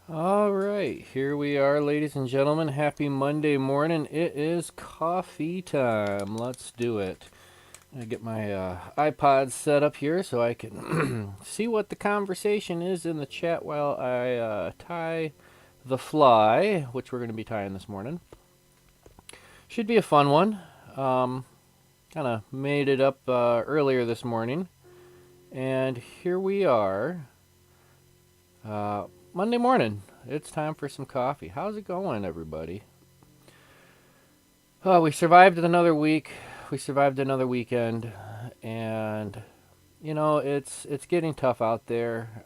All right, here we are, ladies and gentlemen. Happy Monday morning. It is coffee time. Let's do it. I get my iPod set up here so I can see what the conversation is in the chat while I tie the fly, which we're going to be tying this morning. Should be a fun one. Kind of made it up earlier this morning, and here we are. Monday morning. It's time for some coffee. How's it going, everybody? We survived another week. We survived another weekend, and it's getting tough out there.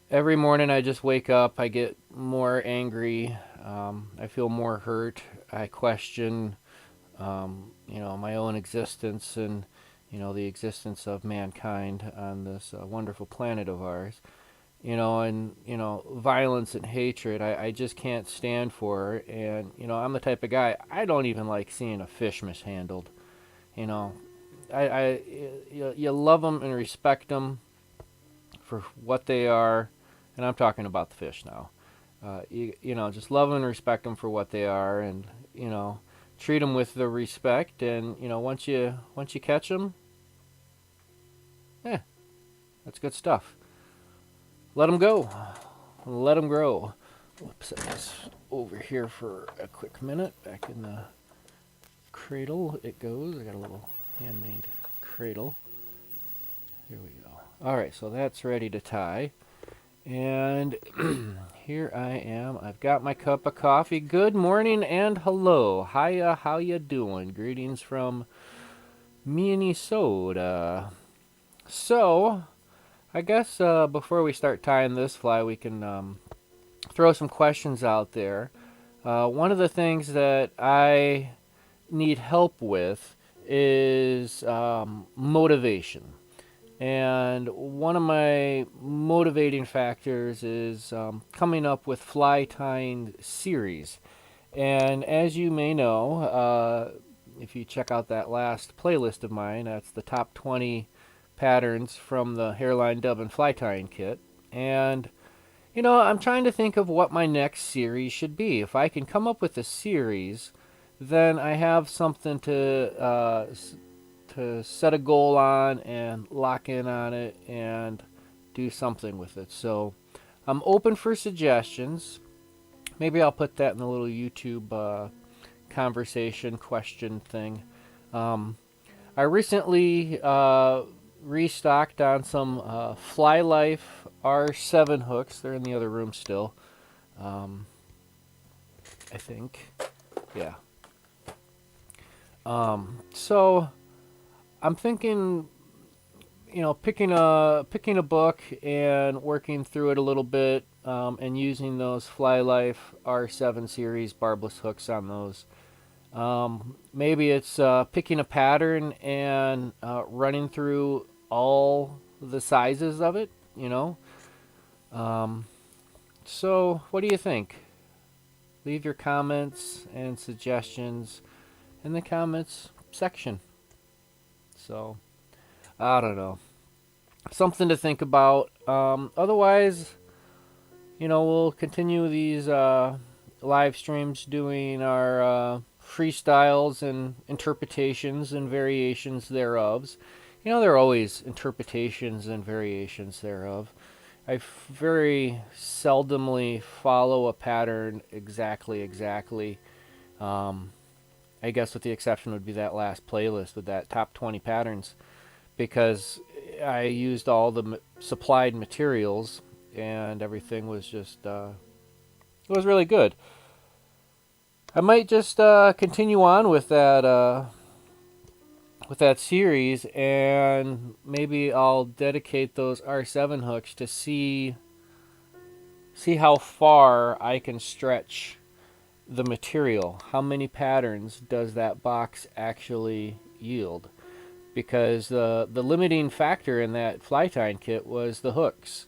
Every morning I just wake up, I get more angry. I feel more hurt. I question, my own existence and the existence of mankind on this wonderful planet of ours. And violence and hatred I just can't stand for. And I'm the type of guy, I don't even like seeing a fish mishandled. you know you love them and respect them for what they are, and I'm talking about the fish now. Just love them and respect them for what they are, and treat them with the respect. And once you catch them, that's good stuff. Let them go. Let them grow. Whoops, set this over here for a quick minute. Back in the cradle it goes. I got a little handmade cradle. Here we go. All right, so that's ready to tie. And here I am. I've got my cup of coffee. Good morning and hello. Hiya, how you doing? Greetings from Minnesota. So, I guess before we start tying this fly, we can throw some questions out there. One of the things that I need help with is motivation. And one of my motivating factors is coming up with fly tying series. And as you may know, if you check out that last playlist of mine, that's the top 20 patterns from the Hairline Dub and Fly Tying Kit. And I'm trying to think of what my next series should be. If I can come up with a series, then I have something to set a goal on and lock in on it and do something with it. So I'm open for suggestions. Maybe I'll put that in the little YouTube conversation question thing. I recently restocked on some Fly Life R7 hooks. They're in the other room still. I think. Yeah. So I'm thinking, picking a book and working through it a little bit, and using those Fly Life R7 series barbless hooks on those. Maybe it's picking a pattern and running through all the sizes of it. So what do you think? Leave your comments and suggestions in the comments section. So, I don't know. Something to think about. Otherwise, we'll continue these live streams doing our freestyles and interpretations and variations thereof. There are always interpretations and variations thereof. I very seldomly follow a pattern exactly. I guess with the exception would be that last playlist with that top 20 patterns, because I used all the supplied materials and everything was just, it was really good. I might just continue on with that series, and maybe I'll dedicate those R7 hooks to see how far I can stretch the material. How many patterns does that box actually yield? Because the limiting factor in that fly tying kit was the hooks.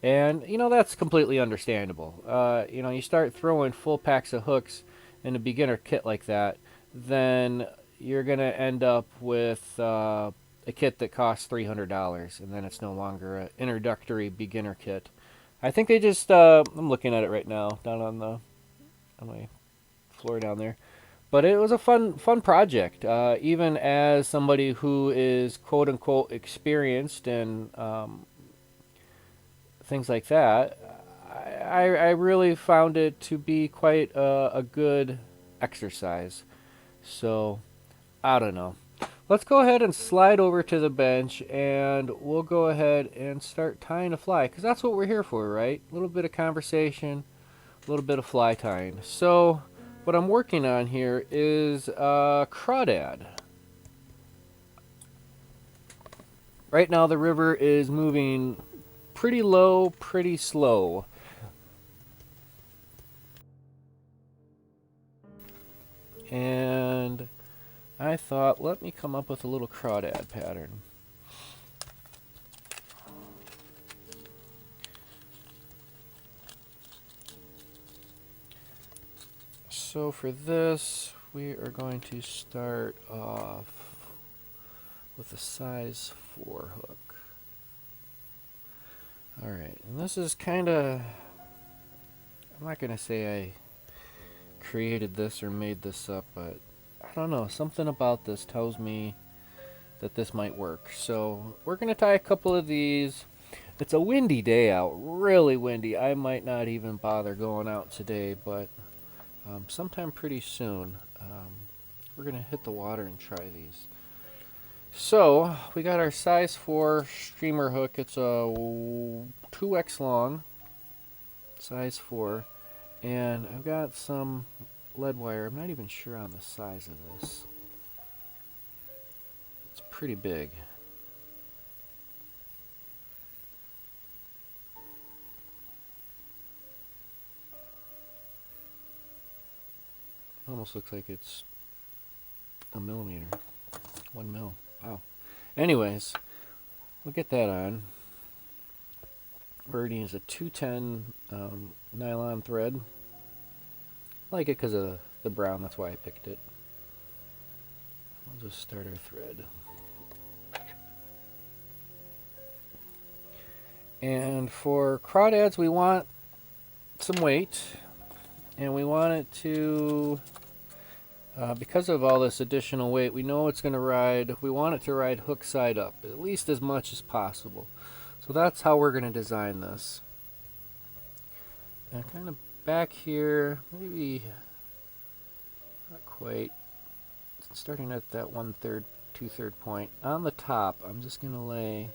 And, that's completely understandable. You start throwing full packs of hooks in a beginner kit like that, then you're going to end up with a kit that costs $300, and then it's no longer an introductory beginner kit. I think they just, I'm looking at it right now, down on my floor down there. But it was a fun project. Even as somebody who is quote unquote experienced and things like that, I really found it to be quite a good exercise. So I don't know. Let's go ahead and slide over to the bench, and we'll go ahead and start tying a fly, because that's what we're here for, right? A little bit of conversation, a little bit of fly tying. So what I'm working on here is crawdad. Right now the river is moving pretty low, pretty slow. And I thought, let me come up with a little crawdad pattern. So for this, we are going to start off with a size 4 hook. Alright, and this is kind of, I'm not going to say I created this or made this up, but I don't know, something about this tells me that this might work. So we're going to tie a couple of these. It's a windy day out, really windy. I might not even bother going out today, but sometime pretty soon we're going to hit the water and try these. So we got our size 4 streamer hook. It's a 2x long, size 4, and I've got some lead wire. I'm not even sure on the size of this. It's pretty big. Almost looks like it's a millimeter. 1 mil. Wow. Anyways, we'll get that on. We're going to use a 210 nylon thread. I like it because of the brown, that's why I picked it. We'll just start our thread. And for crawdads, we want some weight. And we want it to, because of all this additional weight, we know it's going to ride, we want it to ride hook side up, at least as much as possible. So that's how we're going to design this. And kind of back here, maybe not quite, starting at that 1/3, 2/3 point. On the top, I'm just going to lay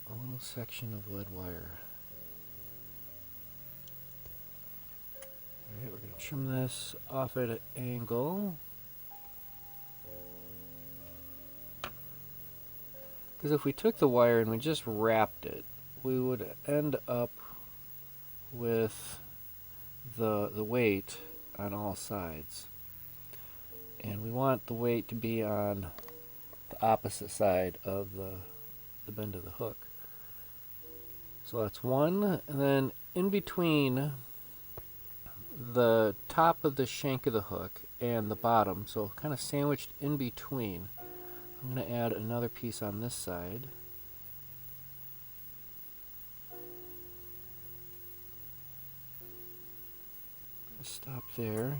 a little section of lead wire. Alright, we're going to trim this off at an angle. Because if we took the wire and we just wrapped it, we would end up with the weight on all sides. And we want the weight to be on the opposite side of the bend of the hook. So that's one, and then in between the top of the shank of the hook and the bottom, so kind of sandwiched in between, I'm going to add another piece on this side. Stop there,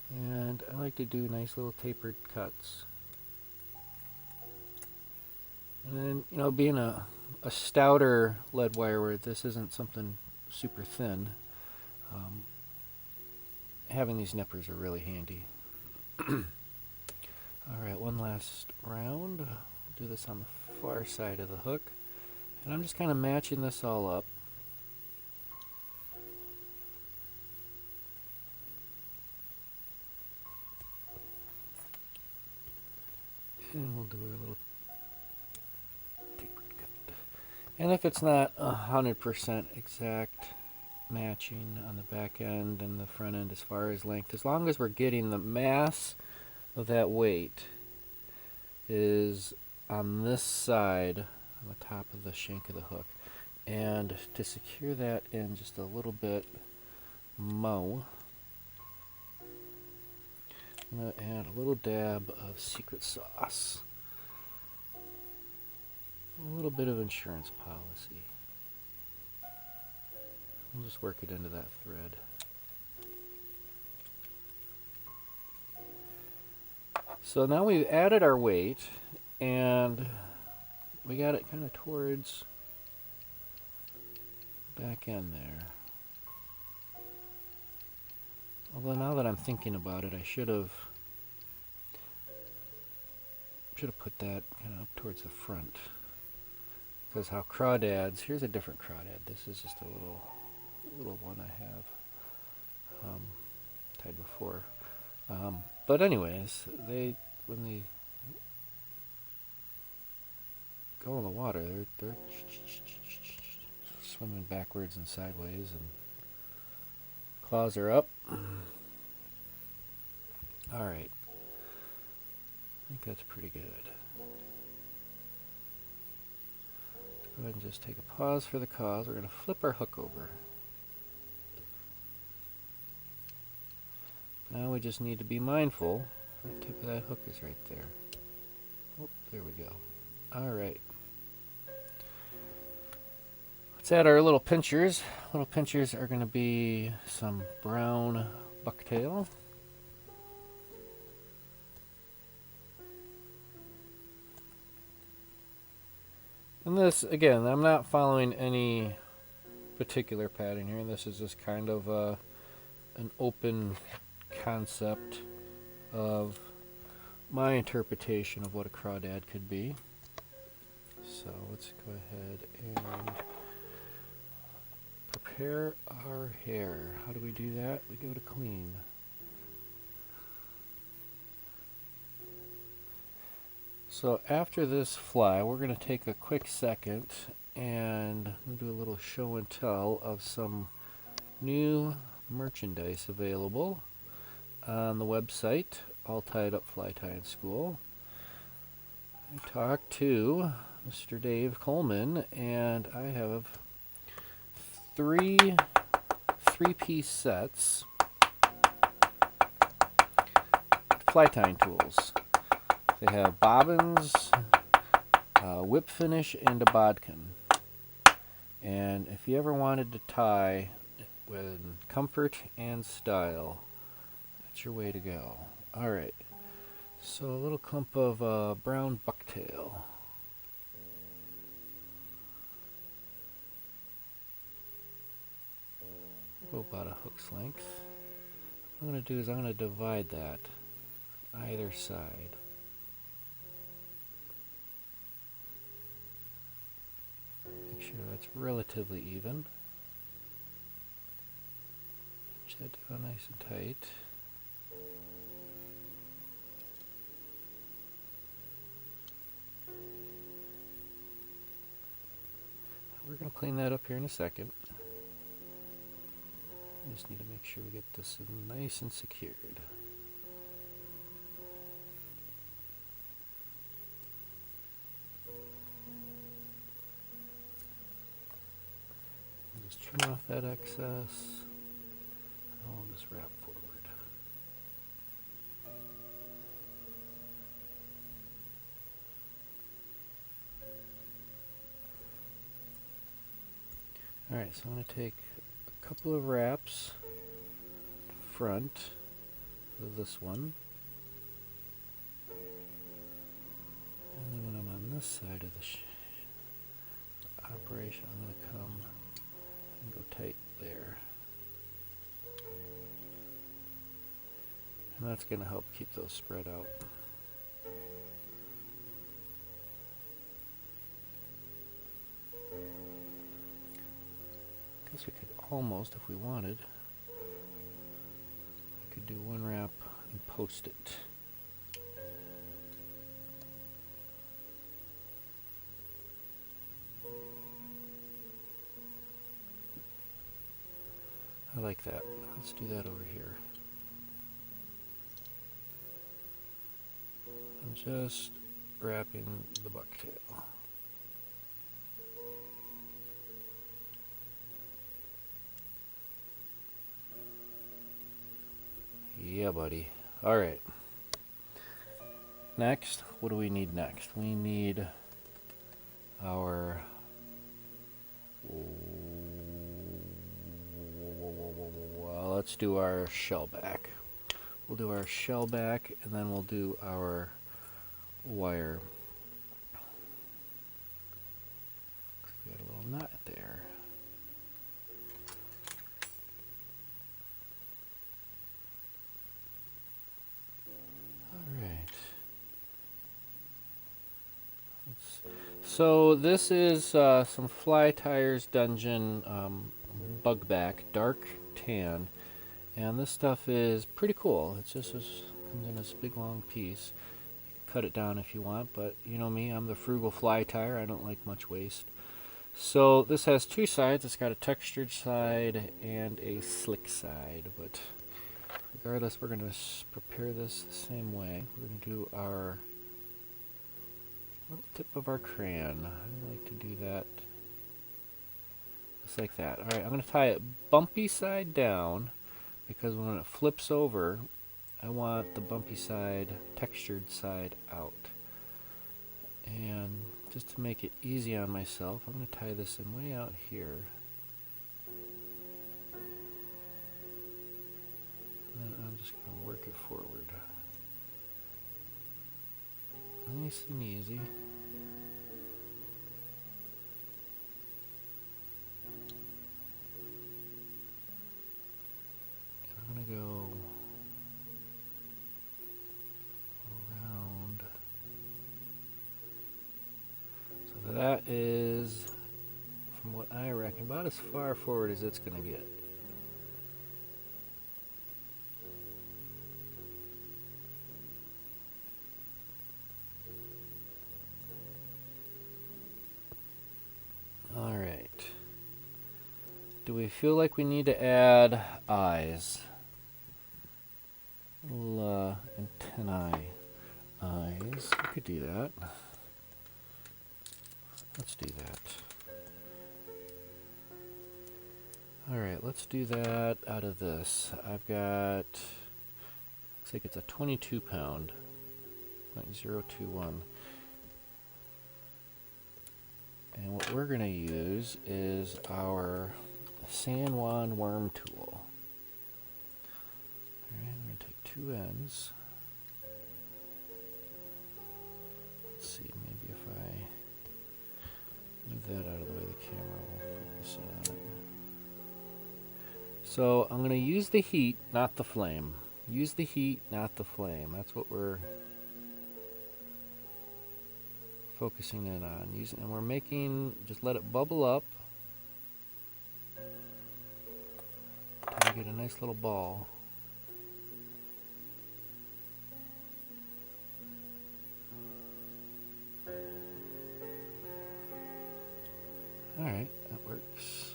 and I like to do nice little tapered cuts. And then, you know, being a stouter lead wire where this isn't something super thin, having these nippers are really handy. Alright, one last round. We'll do this on the far side of the hook. And I'm just kind of matching this all up. And we'll do a little tapered cut. And if it's not 100% exact matching on the back end and the front end as far as length, as long as we're getting the mass of that weight is on this side, on the top of the shank of the hook. And to secure that in just a little bit more, I'm going to add a little dab of secret sauce. A little bit of insurance policy. We'll just work it into that thread. So now we've added our weight and we got it kind of towards the back end there. Although now that I'm thinking about it, I should have put that kind of up towards the front. Because how crawdads, here's a different crawdad. This is just a little one I have tied before. But anyways, when they go in the water, they're swimming backwards and sideways, and claws are up. All right, I think that's pretty good. Go ahead and just take a pause for the cause. We're going to flip our hook over. Now we just need to be mindful. The tip of that hook is right there. Oh, there we go. All right. Let's add our little pinchers. Little pinchers are going to be some brown bucktail. And this, again, I'm not following any particular pattern here. This is just kind of an open concept of my interpretation of what a crawdad could be. So let's go ahead and prepare our hair. How do we do that? We go to clean. So after this fly, we're going to take a quick second and we'll do a little show and tell of some new merchandise available on the website, All Tied Up Fly Tying School. I talked to Mr. Dave Coleman, and I have three-piece sets fly tying tools. They have bobbins, whip finish, and a bodkin. And if you ever wanted to tie with comfort and style, that's your way to go. Alright, so a little clump of brown bucktail. Go about a hook's length. What I'm going to do is I'm going to divide that either side. Make sure that's relatively even. Pinch that down nice and tight. We're going to clean that up here in a second. We just need to make sure we get this nice and secured. Just trim off that excess. I'll just wrap forward. Alright, so I'm going to take a couple of wraps front of this one. And then when I'm on this side of the operation, I'm going to come and go tight there. And that's going to help keep those spread out. Guess we could almost, if we wanted, I could do one wrap and post it. I like that. Let's do that over here. I'm just wrapping the bucktail. Yeah, buddy. Alright. Next, what do we need next? We need our let's do our shell back. We'll do our shell back, and then we'll do our wire. We got a little knot there. All right. So this is some Fly Tyers Dungeon bugback, dark tan, and this stuff is pretty cool. It's just comes in this big long piece. Cut it down if you want, but you know me, I'm the frugal fly tyer. I don't like much waste. So this has two sides. It's got a textured side and a slick side, but regardless, we're going to prepare this the same way. We're going to do our little tip of our crayon. I like to do that just like that. Alright, I'm going to tie it bumpy side down, because when it flips over, I want the bumpy side, textured side out. And just to make it easy on myself, I'm going to tie this in way out here. And then I'm just going to work it forward. Nice and easy. And I'm going to go around. So that is, from what I reckon, about as far forward as it's going to get. Alright. Do we feel like we need to add eyes? Little antennae eyes. We could do that. Let's do that. Alright, let's do that out of this. I've got, looks like it's a 22 pound, 0.021. And what we're going to use is our San Juan worm tool. Alright, we're going to take two ends. Let's see, maybe if I move that out of the way, the camera will focus on it. So I'm going to use the heat, not the flame. Use the heat, not the flame. That's what we're focusing in on. And we're making, just let it bubble up until you get a nice little ball. Alright, that works.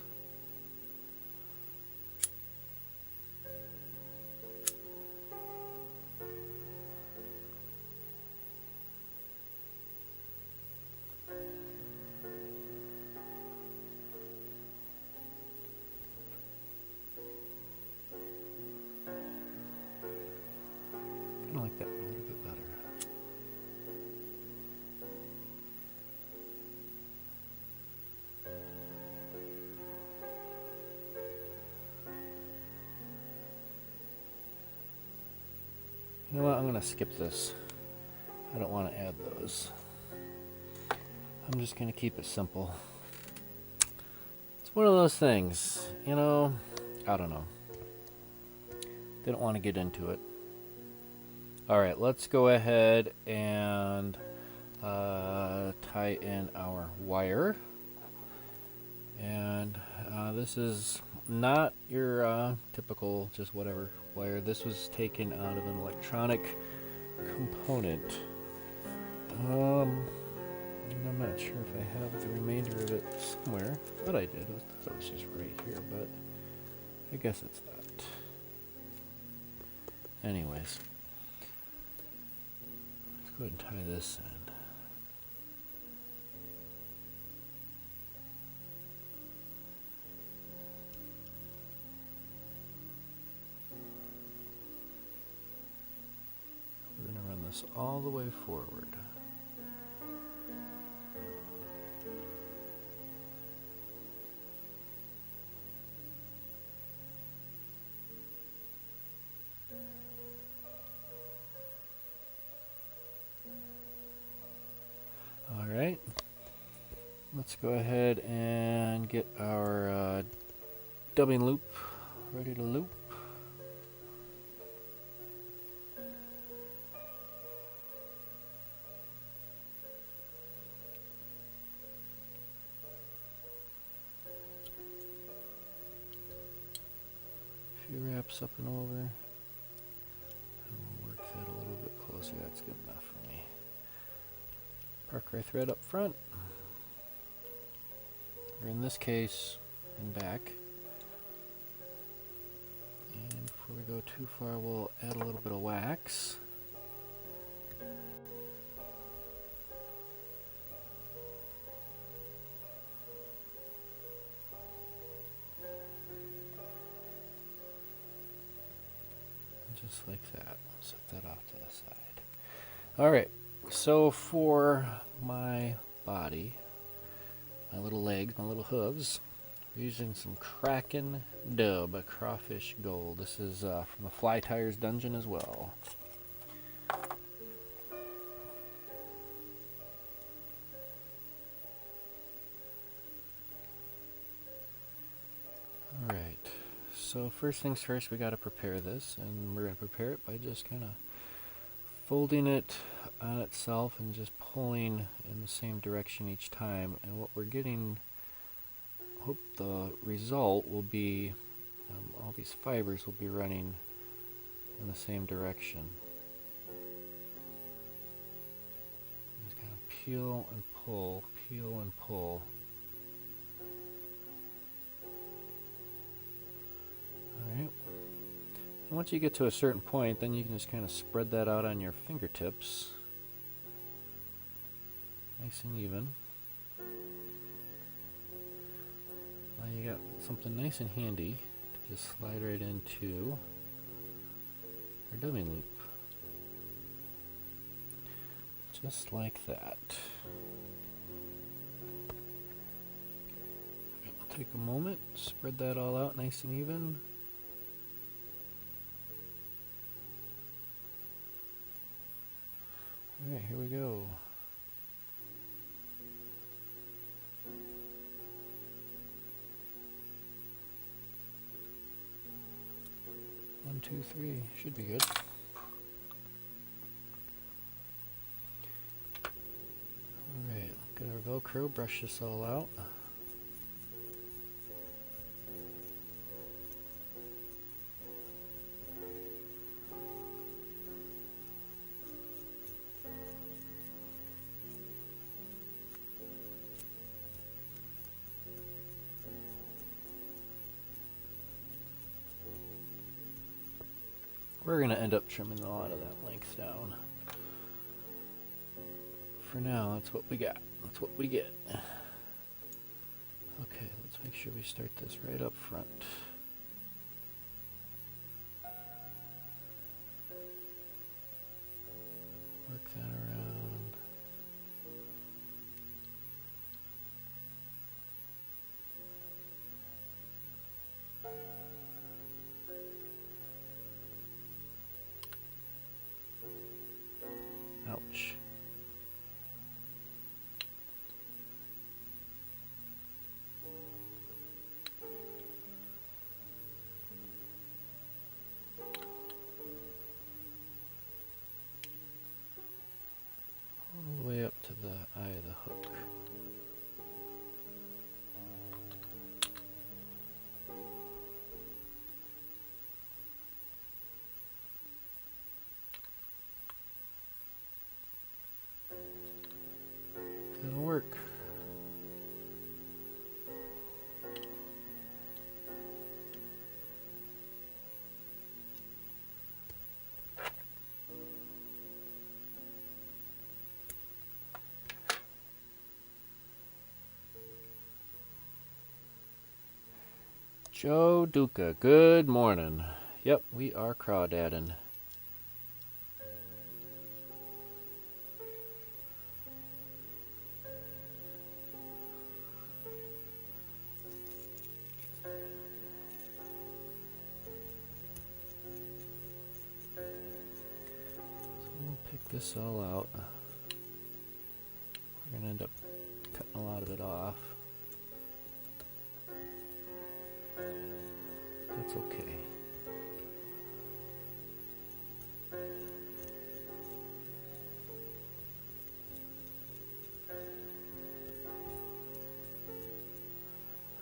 I like that one a little bit better. You know what, I'm going to skip this. I don't want to add those. I'm just going to keep it simple. It's one of those things, you know, I don't know. Didn't want to get into it. Alright, let's go ahead and tie in our wire. And this is not your typical just whatever wire. This was taken out of an electronic component. I'm not sure if I have the remainder of it somewhere. I thought I did. I thought it was just right here, but I guess it's not. Anyways, let's go ahead and tie this in. We're going to run this all the way forward. let's go ahead and get our dubbing loop ready to loop. A few wraps up and over. And we'll work that a little bit closer. That's good enough for me. Park our thread up front, or in this case, in back. And before we go too far, we'll add a little bit of wax. Just like that. Set that off to the side. Alright, so for my body, my little legs, my little hooves, we're using some Kraken Dub, a crawfish gold. This is from the Fly Tyers dungeon as well. Alright, so first things first, we got to prepare this, and we're going to prepare it by just kind of folding it on itself and just pulling in the same direction each time. And what we're getting, hope the result will be all these fibers will be running in the same direction. Just kind of peel and pull, peel and pull. Alright. And once you get to a certain point, then you can just kind of spread that out on your fingertips. Nice and even. Now you got something nice and handy to just slide right into our dubbing loop. Just like that. I'll take a moment, spread that all out nice and even. Alright, here we go. One, two, three. Should be good. Alright, get our Velcro, brush this all out. We're going to end up trimming a lot of that length down. For now, that's what we got. That's what we get. Okay, let's make sure we start this right up front. Work that around. Ouch. All the way up to the eye of the hook. That'll work. Joe Duca, good morning. Yep, we are crawdadding. So we'll pick this all out. We're going to end up cutting a lot of it off. That's okay.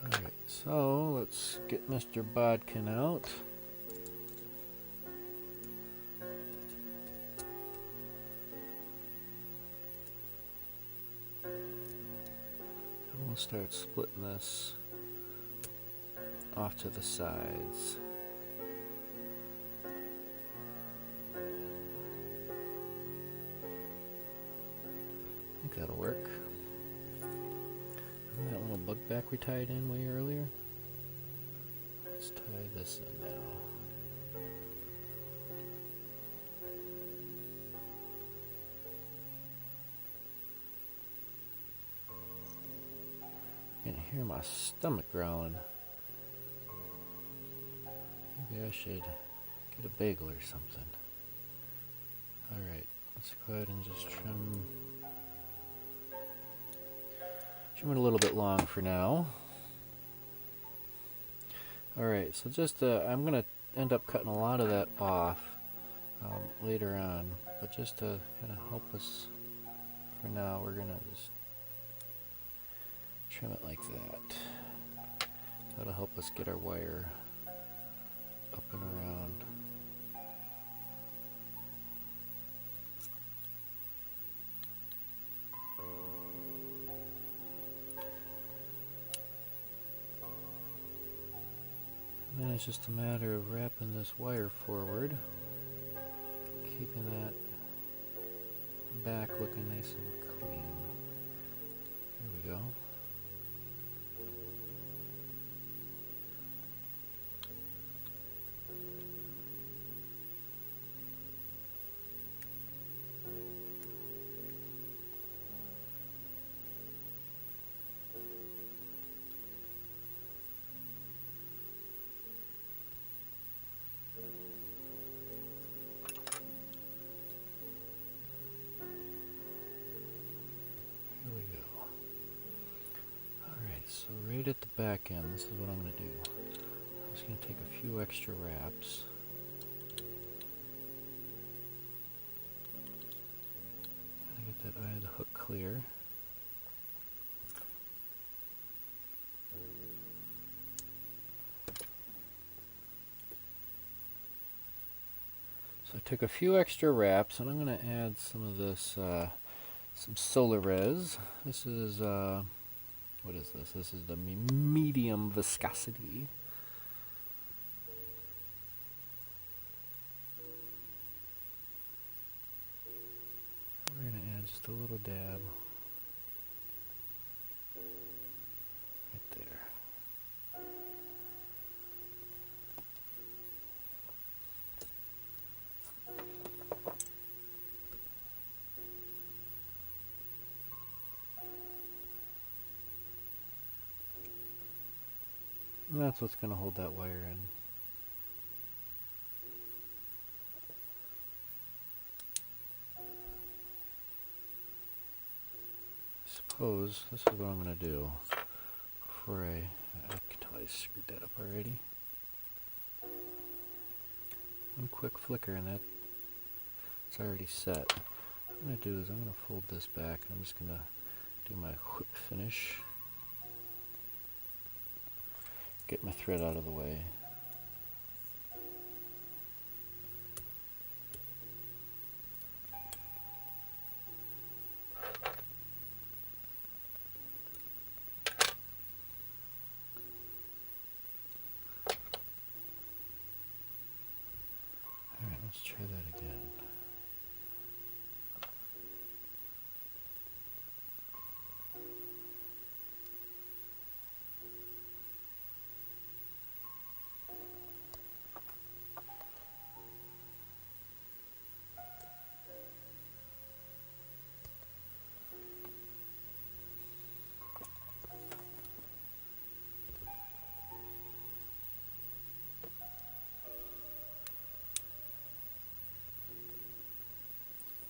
Alright, so let's get Mr. Bodkin out. And we'll start splitting this off to the sides. I think that'll work. And that little bug back we tied in way earlier. Let's tie this in now. I can hear my stomach growling. Maybe I should get a bagel or something. Alright, let's go ahead and just trim it a little bit long for now. Alright, so just I'm going to end up cutting a lot of that off later on, but just to kind of help us for now, we're going to just trim it like that. That'll help us get our wire up and around. And then it's just a matter of wrapping this wire forward, keeping that back looking nice and clean. There we go. So right at the back end, this is what I'm going to do. I'm just going to take a few extra wraps. Gotta get that eye of the hook clear. So I took a few extra wraps, and I'm going to add some of this, some Solar Res. This is what is this? This is the medium viscosity. We're going to add just a little dab right there. And that's what's going to hold that wire in. I suppose this is what I'm going to do before I can tell I screwed that up already. One quick flicker and it's already set. What I'm going to do is I'm going to fold this back and I'm just going to do my whip finish. Get my thread out of the way. Alright, let's try that again.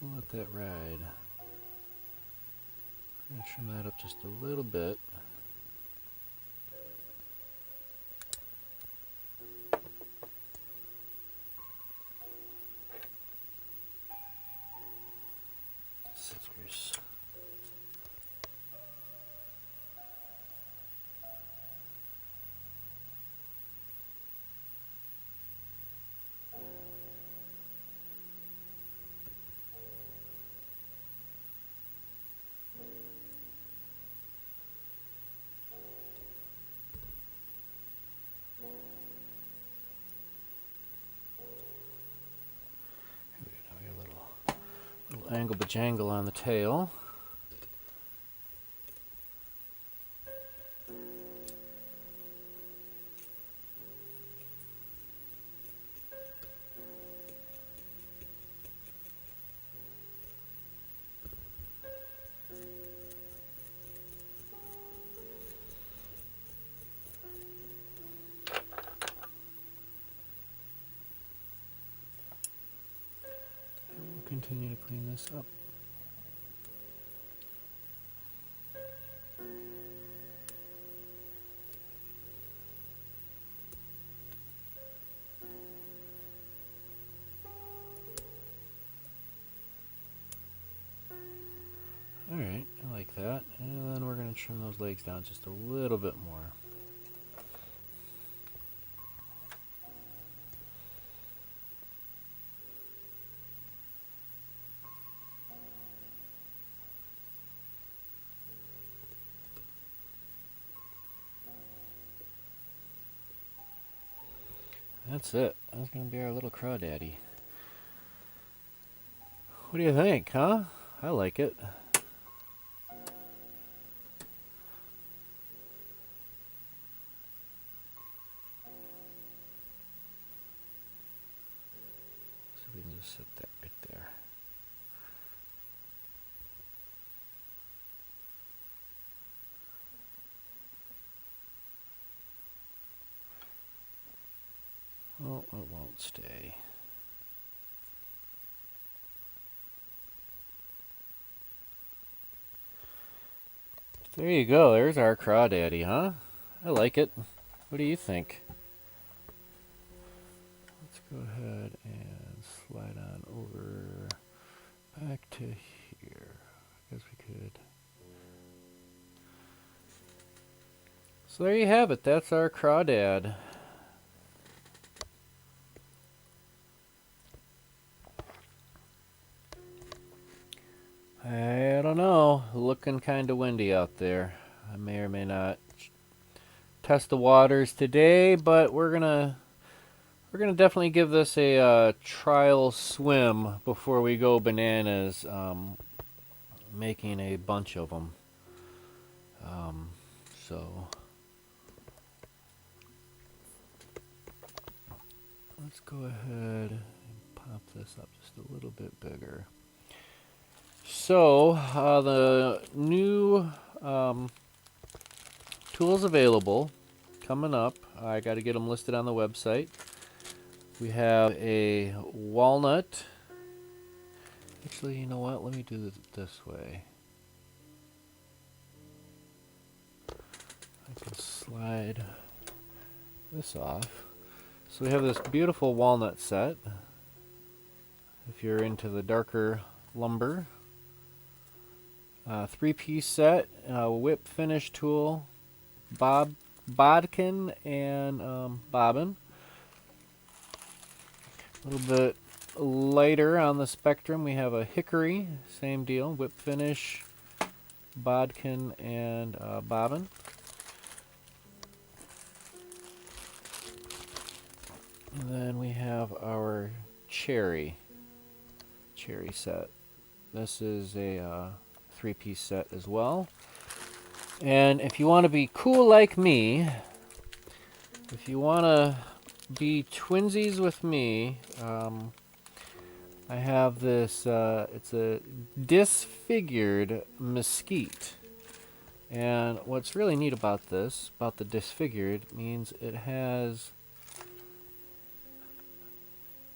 We'll let that ride. I'm going to trim that up just a little bit. Scissors. Little angle bajangle on the tail. And we'll continue to clean this up. Alright, I like that. And then we're going to trim those legs down just a little bit more. That's it. That's going to be our little crawdaddy. What do you think, huh? I like it. So we can just set that right there. Oh, it won't stay. There you go. There's our crawdaddy, huh? I like it. What do you think? Let's go ahead and slide on over back to here. I guess we could. So there you have it. That's our crawdad. I don't know. Looking kind of windy out there. I may or may not test the waters today, but we're gonna definitely give this a trial swim before we go bananas, making a bunch of them. So let's go ahead and pop this up just a little bit bigger. So the new tools available coming up. I got to get them listed on the website. We have a walnut. Actually, you know what? Let me do it this way. I can slide this off. So we have this beautiful walnut set. If you're into the darker lumber. 3-piece set, whip finish tool, bodkin, and bobbin. A little bit lighter on the spectrum, we have a hickory, same deal, whip finish, bodkin, and bobbin. And then we have our cherry set. This is a 3-piece set as well. And if you want to be cool like me, if you want to be twinsies with me, I have this, it's a disfigured mesquite. And what's really neat about this, about the disfigured, means it has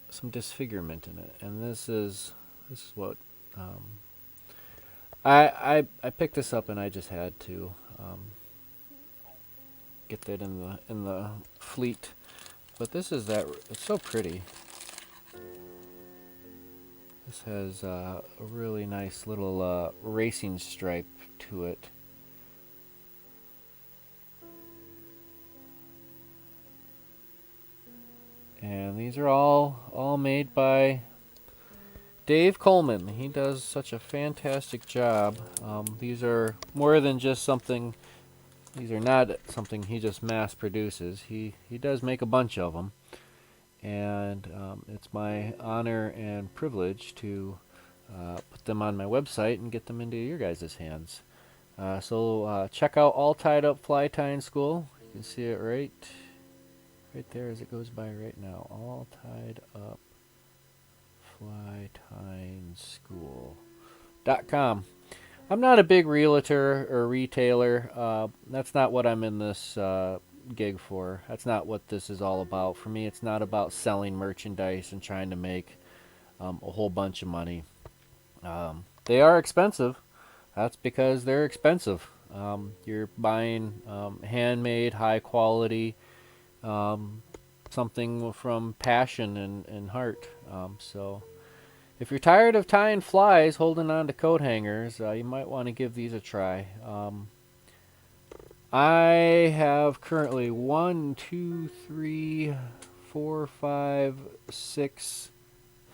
some disfigurement in it. And this is what I picked this up and I just had to get that in the fleet. But this is it's so pretty. This has a really nice little racing stripe to it. And these are all made by Dave Coleman. He does such a fantastic job. These are more than just something. These are not something he just mass produces. He does make a bunch of them, and it's my honor and privilege to put them on my website and get them into your guys' hands. So check out All Tied Up Fly Tying School. You can see it right there as it goes by right now. All Tied Up Fly Tying School.com. I'm not a big realtor or retailer. That's not what I'm in this gig for. That's not what this is all about. For me, it's not about selling merchandise and trying to make a whole bunch of money. They are expensive. That's because they're expensive. You're buying handmade, high quality, something from passion and heart. So if you're tired of tying flies holding on to coat hangers, you might want to give these a try. I have currently 1, 2, 3, 4, 5, 6,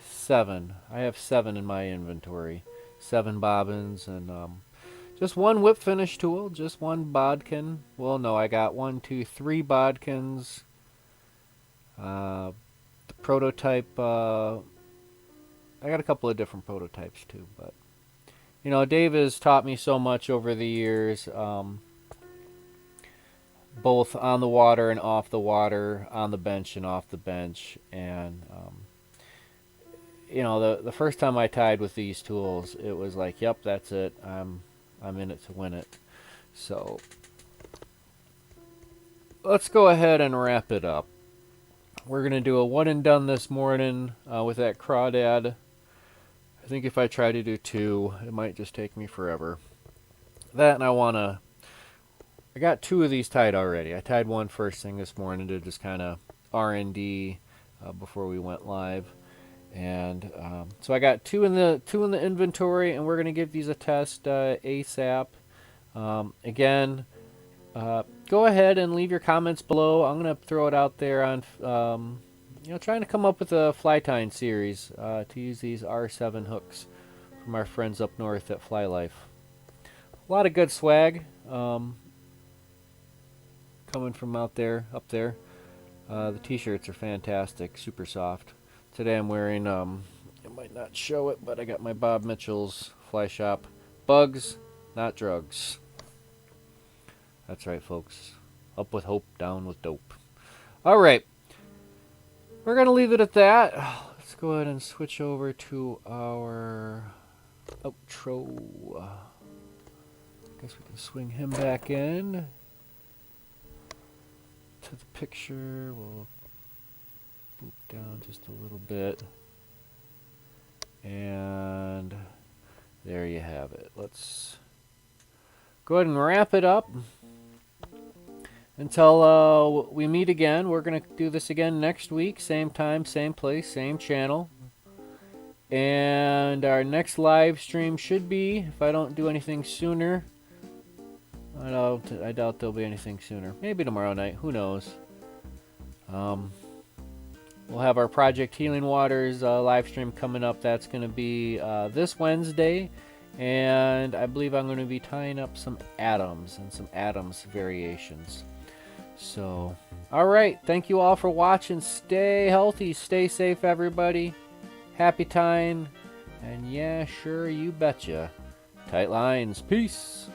7. I have 7 in my inventory. 7 bobbins and just one whip finish tool, just one bodkin. Well, no, I got 1, 2, 3 bodkins. The prototype, I got a couple of different prototypes too, but you know, Dave has taught me so much over the years, both on the water and off the water, on the bench and off the bench, and you know, the first time I tied with these tools, it was like, yep, that's it. I'm in it to win it. So let's go ahead and wrap it up. We're gonna do a one and done this morning with that crawdad. I think if I try to do 2, it might just take me forever. That and I got 2 of these tied already. I tied one first thing this morning to just kind of R&D before we went live. And so I got 2 in the inventory, and we're gonna give these a test ASAP. Again, go ahead and leave your comments below. I'm gonna throw it out there on trying to come up with a fly tying series to use these R7 hooks from our friends up north at Fly Life. A lot of good swag coming from up there. The t-shirts are fantastic, super soft. Today I'm wearing, it might not show it, but I got my Bob Mitchell's Fly Shop. Bugs, not drugs. That's right, folks. Up with hope, down with dope. All right. We're going to leave it at that. Let's go ahead and switch over to our outro. Guess we can swing him back in to the picture. We'll boop down just a little bit. And there you have it. Let's go ahead and wrap it up. Until we meet again, we're going to do this again next week. Same time, same place, same channel. And our next live stream should be, if I don't do anything sooner, I doubt there'll be anything sooner. Maybe tomorrow night. Who knows? We'll have our Project Healing Waters live stream coming up. That's going to be this Wednesday. And I believe I'm going to be tying up some Adams and some Adams variations. So, all right. Thank you all for watching. Stay healthy. Stay safe, everybody. Happy tying. And yeah, sure, you betcha. Tight lines. Peace.